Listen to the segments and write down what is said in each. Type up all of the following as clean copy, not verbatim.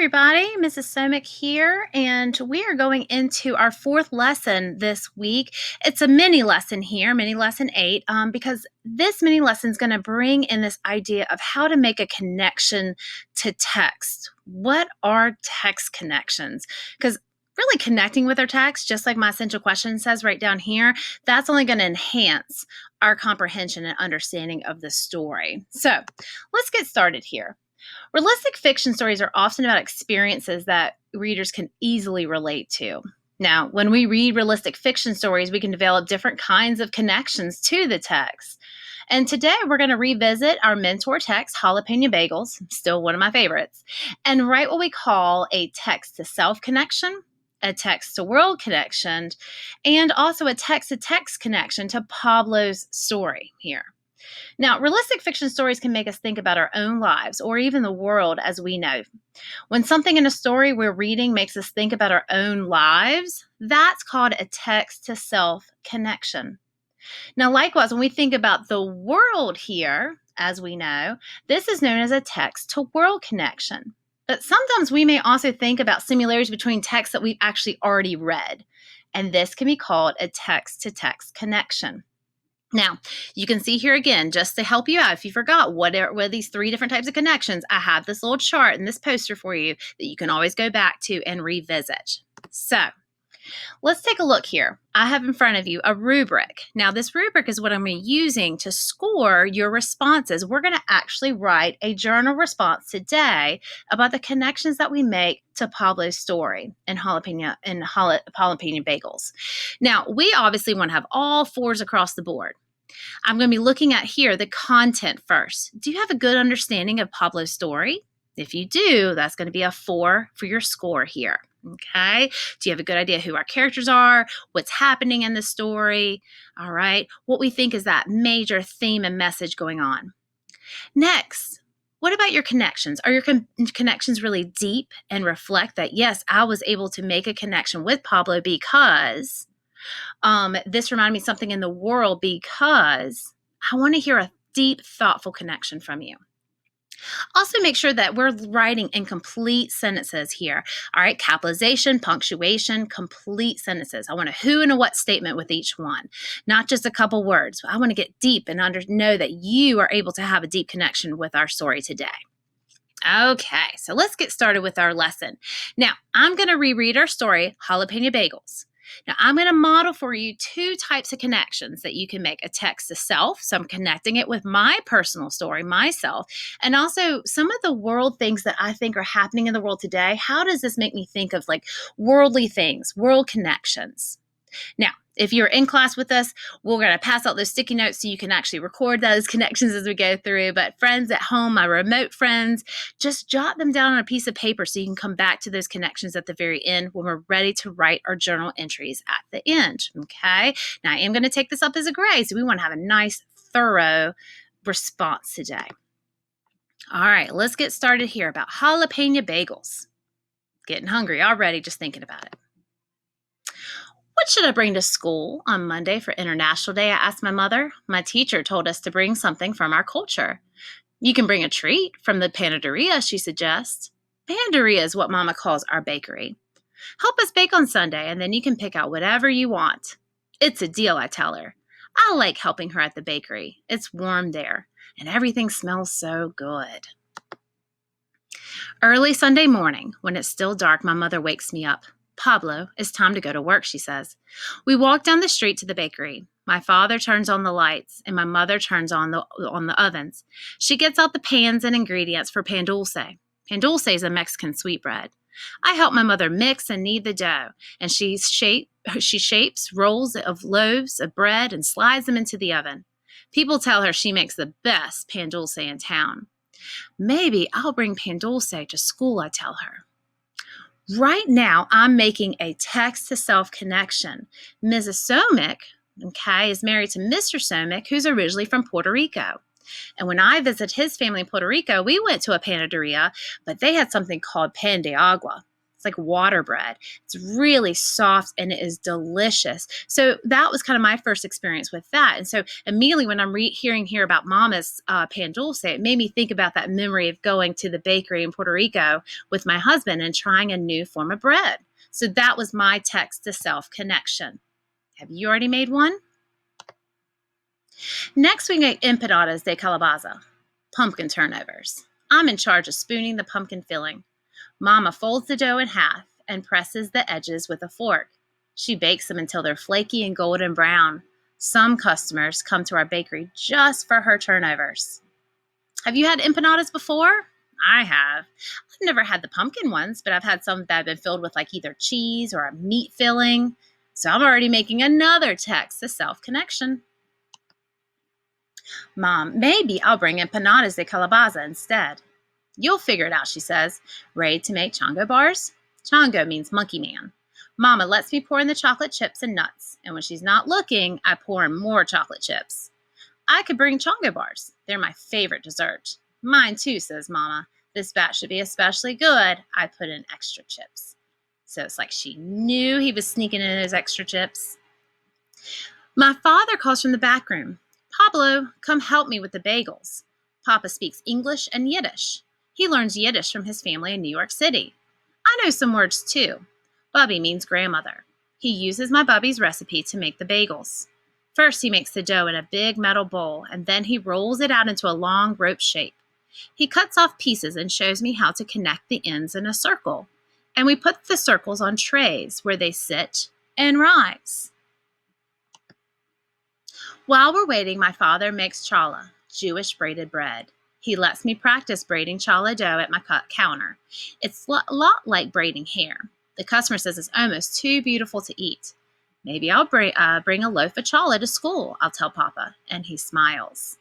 everybody, Mrs. Somick here, and we are going into our fourth lesson this week. It's a mini lesson here, mini lesson 8, because this mini lesson is going to bring in this idea of how to make a connection to text. What are text connections? Because really connecting with our text, just like my essential question says right down here, that's only going to enhance our comprehension and understanding of the story. So let's get started here. Realistic fiction stories are often about experiences that readers can easily relate to. Now, when we read realistic fiction stories, we can develop different kinds of connections to the text. And today we're going to revisit our mentor text, Jalapeno Bagels, still one of my favorites, and write what we call a text to self connection, a text to world connection, and also a text to text connection to Pablo's story here. Now, realistic fiction stories can make us think about our own lives or even the world as we know. When something in a story we're reading makes us think about our own lives, that's called a text to self connection. Now, likewise, when we think about the world here, as we know, this is known as a text to world connection. But sometimes we may also think about similarities between texts that we've actually already read, and this can be called a text to text connection. Now, you can see here again, just to help you out, if you forgot what are these three different types of connections, I have this little chart and this poster for you that you can always go back to and revisit. So, let's take a look here. I have in front of you a rubric. Now, this rubric is what I'm using to score your responses. We're going to actually write a journal response today about the connections that we make to Pablo's story and jalapeno bagels. Now, we obviously want to have all 4s across the board. I'm going to be looking at here the content first. Do you have a good understanding of Pablo's story? If you do, that's going to be a 4 for your score here. Okay. Do you have a good idea who our characters are, what's happening in the story? All right. What we think is that major theme and message going on. Next, what about your connections? Are your connections really deep and reflect that, yes, I was able to make a connection with Pablo because this reminded me of something in the world because I want to hear a deep, thoughtful connection from you. Also, make sure that we're writing in complete sentences here. All right, capitalization, punctuation, complete sentences. I want a who and a what statement with each one, not just a couple words. I want to get deep and know that you are able to have a deep connection with our story today. Okay, so let's get started with our lesson. Now, I'm going to reread our story, Jalapeno Bagels. Now, I'm going to model for you 2 types of connections that you can make. A text to self, so I'm connecting it with my personal story, myself, and also some of the world things that I think are happening in the world today. How does this make me think of like worldly things, world connections? Now, if you're in class with us, we're going to pass out those sticky notes so you can actually record those connections as we go through. But friends at home, my remote friends, just jot them down on a piece of paper so you can come back to those connections at the very end when we're ready to write our journal entries at the end. Okay. Now, I am going to take this up as a grade, so we want to have a nice, thorough response today. All right, let's get started here about jalapeno bagels. Getting hungry already just thinking about it. What should I bring to school on Monday for International Day? I asked my mother. My teacher told us to bring something from our culture. You can bring a treat from the panaderia, she suggests. Panaderia is what Mama calls our bakery. Help us bake on Sunday, and then you can pick out whatever you want. It's a deal, I tell her. I like helping her at the bakery. It's warm there, and everything smells so good. Early Sunday morning, when it's still dark, my mother wakes me up. Pablo, it's time to go to work, she says. We walk down the street to the bakery. My father turns on the lights, and my mother turns on the ovens. She gets out the pans and ingredients for pan dulce. Pan dulce is a Mexican sweetbread. I help my mother mix and knead the dough, and she shapes rolls of loaves of bread and slides them into the oven. People tell her she makes the best pan dulce in town. Maybe I'll bring pan dulce to school, I tell her. Right now, I'm making a text-to-self connection. Mrs. Somick, is married to Mr. Somick, who's originally from Puerto Rico. And when I visited his family in Puerto Rico, we went to a panaderia, but they had something called pan de agua. It's like water bread. It's really soft and it is delicious. So that was kind of my first experience with that. And so immediately when I'm hearing here about Mama's pan dulce, it made me think about that memory of going to the bakery in Puerto Rico with my husband and trying a new form of bread. So that was my text to self connection. Have you already made one? Next, we get empanadas de calabaza, pumpkin turnovers. I'm in charge of spooning the pumpkin filling. Mama folds the dough in half and presses the edges with a fork. She bakes them until they're flaky and golden brown. Some customers come to our bakery just for her turnovers. Have you had empanadas before? I have. I've never had the pumpkin ones, but I've had some that have been filled with like either cheese or a meat filling. So I'm already making another text to self-connection. Mom, maybe I'll bring empanadas de calabaza instead. You'll figure it out, she says. Ready to make chongo bars? Chongo means monkey man. Mama lets me pour in the chocolate chips and nuts, and when she's not looking, I pour in more chocolate chips. I could bring chongo bars. They're my favorite dessert. Mine too, says Mama. This batch should be especially good. I put in extra chips. So it's like she knew he was sneaking in his extra chips. My father calls from the back room. Pablo, come help me with the bagels. Papa speaks English and Yiddish. He learns Yiddish from his family in New York City. I know some words too. Bubby means grandmother. He uses my Bubby's recipe to make the bagels. First, he makes the dough in a big metal bowl, and then he rolls it out into a long rope shape. He cuts off pieces and shows me how to connect the ends in a circle. And we put the circles on trays where they sit and rise. While we're waiting, my father makes challah, Jewish braided bread. He lets me practice braiding challah dough at my counter. It's a lot like braiding hair. The customer says it's almost too beautiful to eat. Maybe I'll bring a loaf of challah to school, I'll tell Papa, and he smiles.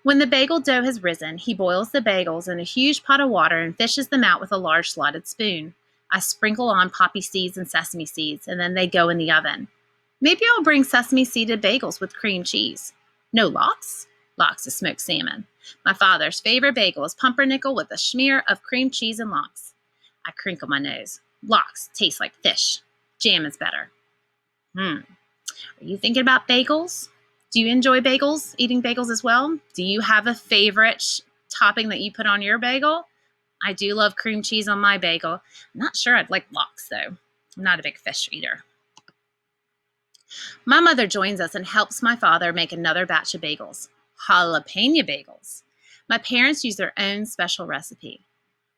When the bagel dough has risen, he boils the bagels in a huge pot of water and fishes them out with a large slotted spoon. I sprinkle on poppy seeds and sesame seeds, and then they go in the oven. Maybe I'll bring sesame seeded bagels with cream cheese. No lox? Lox is smoked salmon. My father's favorite bagel is pumpernickel with a smear of cream cheese and lox. I crinkle my nose. Lox tastes like fish. Jam is better. Are you thinking about bagels? Do you enjoy bagels, eating bagels as well? Do you have a favorite topping that you put on your bagel? I do love cream cheese on my bagel. I'm not sure I'd like lox, though. I'm not a big fish eater. My mother joins us and helps my father make another batch of bagels. Jalapeno bagels. My parents use their own special recipe.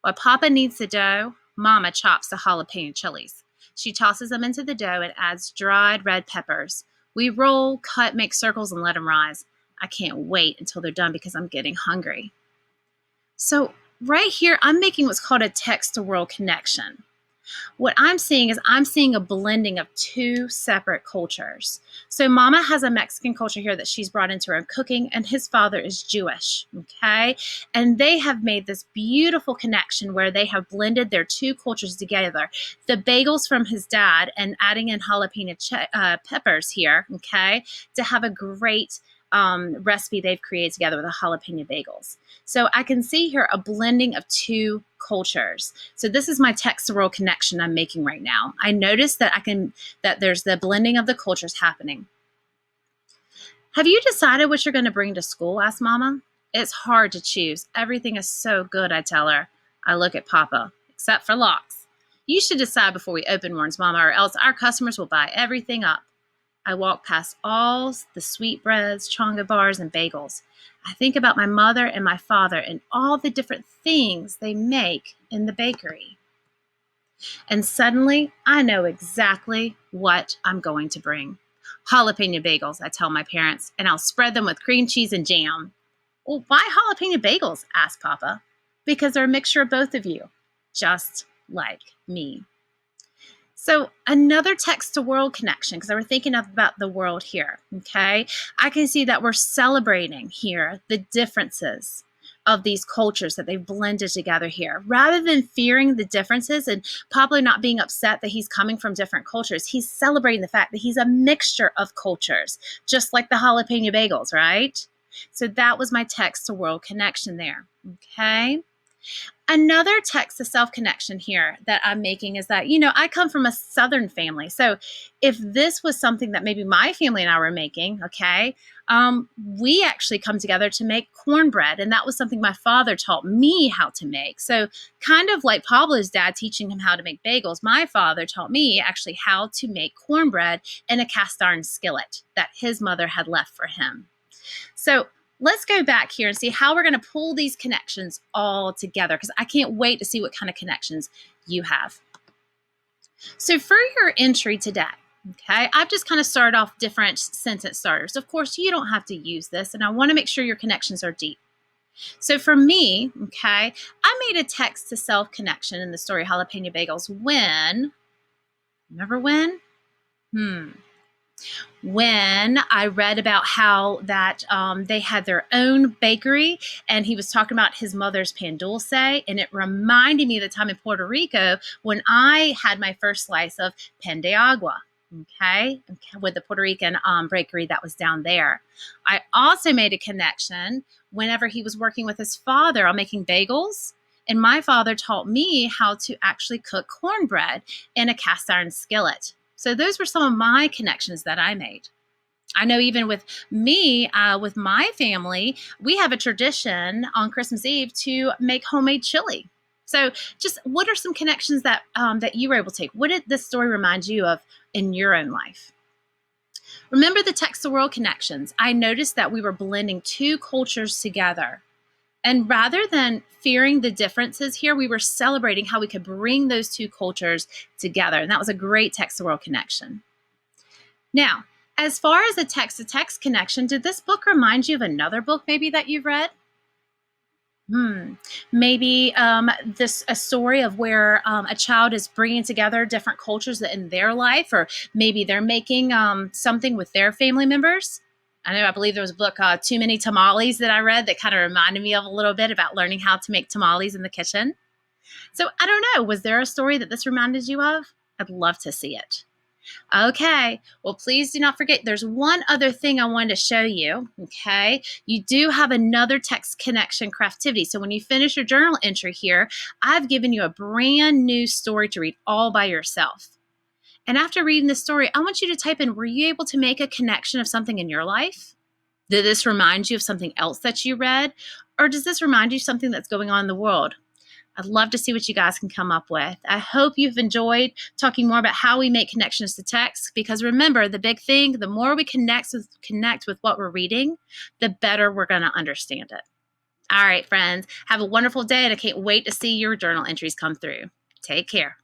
While Papa kneads the dough, Mama chops the jalapeno chilies. She tosses them into the dough and adds dried red peppers. We roll, cut, make circles, and let them rise. I can't wait until they're done because I'm getting hungry. So right here, I'm making what's called a text-to-world connection. What I'm seeing is I'm seeing a blending of two separate cultures. So Mama has a Mexican culture here that she's brought into her cooking, and his father is Jewish, okay? And they have made this beautiful connection where they have blended their two cultures together. The bagels from his dad and adding in jalapeno peppers here, okay, to have a great recipe they've created together with the jalapeno bagels. So I can see here a blending of two cultures. So this is my text-to-world connection I'm making right now. I noticed that there's the blending of the cultures happening. Have you decided what you're going to bring to school? Asked Mama. It's hard to choose. Everything is so good, I tell her. I look at Papa, except for lox. You should decide before we open, warns Mama, or else our customers will buy everything up. I walk past all the sweetbreads, chongo bars, and bagels. I think about my mother and my father and all the different things they make in the bakery. And suddenly, I know exactly what I'm going to bring. Jalapeno bagels, I tell my parents, and I'll spread them with cream cheese and jam. Well, why jalapeno bagels? Asked Papa. Because they're a mixture of both of you, just like me. So another text-to-world connection, because we're thinking about the world here, okay? I can see that we're celebrating here the differences of these cultures that they've blended together here. Rather than fearing the differences and Pablo not being upset that he's coming from different cultures, he's celebrating the fact that he's a mixture of cultures, just like the jalapeno bagels, right? So that was my text-to-world connection there, okay? Another text to self connection here that I'm making is that, I come from a Southern family. So if this was something that maybe my family and I were making, okay, we actually come together to make cornbread. And that was something my father taught me how to make. So, kind of like Pablo's dad teaching him how to make bagels, my father taught me actually how to make cornbread in a cast iron skillet that his mother had left for him. So let's go back here and see how we're going to pull these connections all together, because I can't wait to see what kind of connections you have. So for your entry today, okay, I've just kind of started off different sentence starters. Of course, you don't have to use this, and I want to make sure your connections are deep. So for me, okay, I made a text to self connection in the story Jalapeno Bagels when, remember when? When I read about how that they had their own bakery, and he was talking about his mother's pan dulce, and it reminded me of the time in Puerto Rico when I had my first slice of pan de agua, okay, with the Puerto Rican bakery that was down there. I also made a connection whenever he was working with his father on making bagels, and my father taught me how to actually cook cornbread in a cast iron skillet. So those were some of my connections that I made. I know even with me, with my family, we have a tradition on Christmas Eve to make homemade chili. So, just what are some connections that you were able to take? What did this story remind you of in your own life? Remember the text to world connections. I noticed that we were blending two cultures together. And rather than fearing the differences here, we were celebrating how we could bring those two cultures together. And that was a great text to world connection. Now, as far as the text to text connection, did this book remind you of another book maybe that you've read? Maybe a story of where a child is bringing together different cultures in their life, or maybe they're making something with their family members. I believe there was a book, Too Many Tamales, that I read that kind of reminded me of a little bit about learning how to make tamales in the kitchen. So I don't know, was there a story that this reminded you of? I'd love to see it. Okay, well, please do not forget, there's one other thing I wanted to show you, okay? You do have another text connection craftivity. So when you finish your journal entry here, I've given you a brand new story to read all by yourself. And after reading the story, I want you to type in, were you able to make a connection of something in your life? Did this remind you of something else that you read? Or does this remind you of something that's going on in the world? I'd love to see what you guys can come up with. I hope you've enjoyed talking more about how we make connections to text, because remember, the big thing, the more we connect with what we're reading, the better we're going to understand it. All right, friends, have a wonderful day, and I can't wait to see your journal entries come through. Take care.